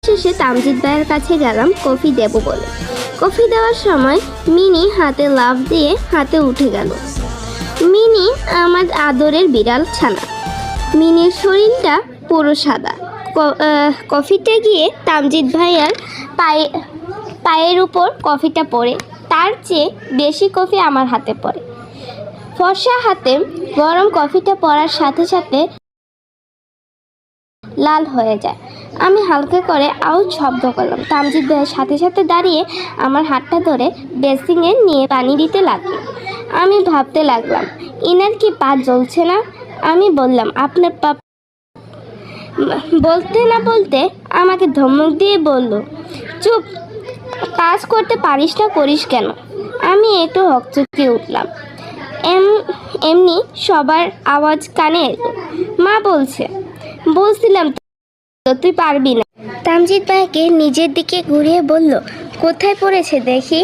শেষে তামজিৎ ভাইয়ের কাছে গেলাম কফি দেব বলে। কফি দেওয়ার সময় মিনি হাতে লাফ দিয়ে হাতে উঠে গেল। মিনি আমার আদরের বিড়াল ছানা। মিনির শরীরটা পুরো সাদা। কফিটা গিয়ে তামজিৎ ভাইয়ার পায়ের উপর কফিটা পড়ে, তার চেয়ে বেশি কফি আমার হাতে পড়ে। ফর্সা হাতে গরম কফিটা পড়ার সাথে সাথে লাল হয়ে যায়। আমি হালকা করে আউচ শব্দ করলাম। তামজিৎ ভাইয়ের সাথে সাথে দাঁড়িয়ে আমার হাতটা ধরে বেসিংয়ে নিয়ে পানি দিতে লাগলো। আমি ভাবতে লাগলাম, ইনার কি পা জ্বলছে না? আমি বললাম, আপনার পা। বলতে না বলতে আমাকে ধমক দিয়ে বলল, চুপ, কাজ করতে পারিস না, করিস কেন? আমি একটু হকচকিয়ে উঠলাম। এমনি সবার আওয়াজ কানে এলো। মা বলছিলাম তো তুই পারবি না। তামজিৎ ভাইকে নিজের দিকে ঘুরিয়ে বলল, কোথায় পড়েছে দেখি।